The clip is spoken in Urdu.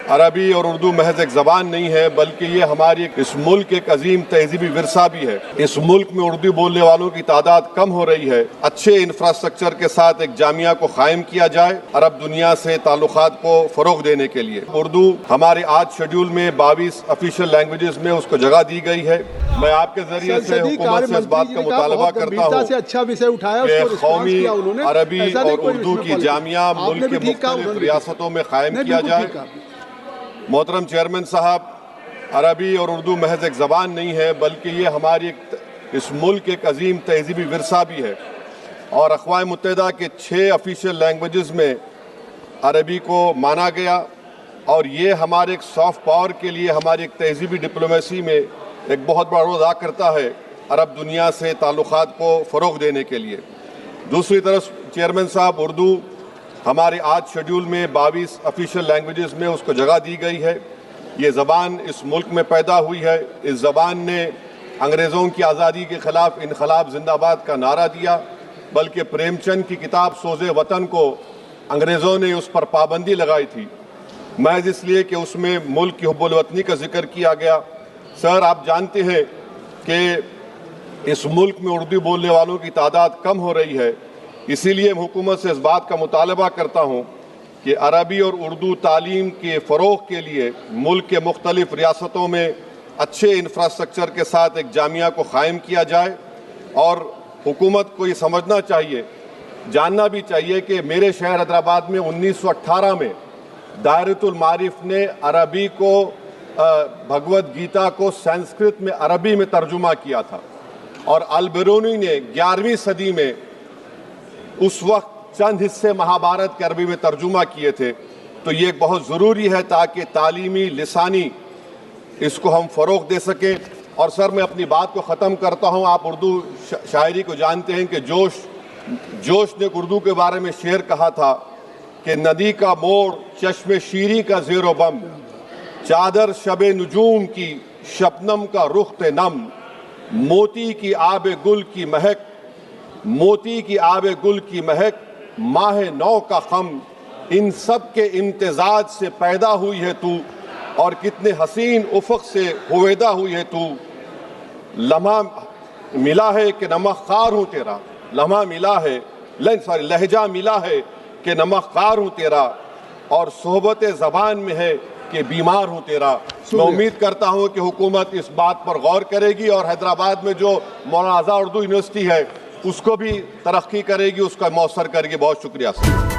عربی اور اردو محض ایک زبان نہیں ہے بلکہ یہ ہماری اس ملک ایک عظیم تہذیبی ورثہ بھی ہے۔ اس ملک میں اردو بولنے والوں کی تعداد کم ہو رہی ہے۔ اچھے انفراسٹرکچر کے ساتھ ایک جامعہ کو قائم کیا جائے عرب دنیا سے تعلقات کو فروغ دینے کے لیے۔ اردو ہمارے آج شیڈول میں 22 آفیشیل لینگویجز میں اس کو جگہ دی گئی ہے۔ میں آپ کے ذریعے سے حکومت سے اس بات کا مطالبہ کرتا ہوں کہ قومی عربی اور اردو کی جامعہ ملک کے مختلف ریاستوں میں قائم کیا جائے۔ محترم چیئرمین صاحب، عربی اور اردو محض ایک زبان نہیں ہے بلکہ یہ ہماری اس ملک ایک عظیم تہذیبی ورثہ بھی ہے، اور اقوام متحدہ کے 6 آفیشیل لینگویجز میں عربی کو مانا گیا، اور یہ ہمارے ایک سافٹ پاور کے لیے ہماری ایک تہذیبی ڈپلومیسی میں ایک بہت بڑا رول ادا کرتا ہے عرب دنیا سے تعلقات کو فروغ دینے کے لیے۔ دوسری طرف چیئرمین صاحب، اردو ہمارے آج شیڈول میں 22 آفیشیل لینگویجز میں اس کو جگہ دی گئی ہے۔ یہ زبان اس ملک میں پیدا ہوئی ہے۔ اس زبان نے انگریزوں کی آزادی کے خلاف انقلاب زندہ باد کا نعرہ دیا، بلکہ پریم چند کی کتاب سوز وطن کو انگریزوں نے اس پر پابندی لگائی تھی، محض اس لیے کہ اس میں ملک کی حب الوطنی کا ذکر کیا گیا۔ سر، آپ جانتے ہیں کہ اس ملک میں اردو بولنے والوں کی تعداد کم ہو رہی ہے، اسی لیے حکومت سے اس بات کا مطالبہ کرتا ہوں کہ عربی اور اردو تعلیم کے فروغ کے لیے ملک کے مختلف ریاستوں میں اچھے انفراسٹرکچر کے ساتھ ایک جامعہ کو قائم کیا جائے، اور حکومت کو یہ سمجھنا چاہیے، جاننا بھی چاہیے کہ میرے شہر حیدرآباد میں 1918 میں دائرۃ المعارف نے عربی کو بھگوت گیتا کو سنسکرت میں عربی میں ترجمہ کیا تھا، اور البرونی نے 11ویں صدی میں اس وقت چند حصے مہابھارت کے عربی میں ترجمہ کیے تھے۔ تو یہ ایک بہت ضروری ہے تاکہ تعلیمی لسانی اس کو ہم فروغ دے سکیں۔ اور سر، میں اپنی بات کو ختم کرتا ہوں۔ آپ اردو شاعری کو جانتے ہیں کہ جوش نے اردو کے بارے میں شعر کہا تھا کہ ندی کا موڑ، چشم شیری کا زیر و بم، چادر شب نجوم کی، شبنم کا رخت نم، موتی کی آب گل کی مہک، موتی کی آب گل کی مہک، ماہ نو کا خم، ان سب کے امتزاج سے پیدا ہوئی ہے تو، اور کتنے حسین افق سے ہویدا ہوئی ہے تو، لمحہ ملا ہے کہ نمک خار ہوں تیرا، لمحہ ملا ہے لہجہ ملا ہے کہ نمک خار ہوں تیرا، اور صحبت زبان میں ہے کہ بیمار ہوں تیرا۔ میں امید کرتا ہوں کہ حکومت اس بات پر غور کرے گی، اور حیدرآباد میں جو مولانا آزاد اردو یونیورسٹی ہے اس کو بھی ترقی کرے گی، اس کا موثر کرے گی۔ بہت شکریہ سر۔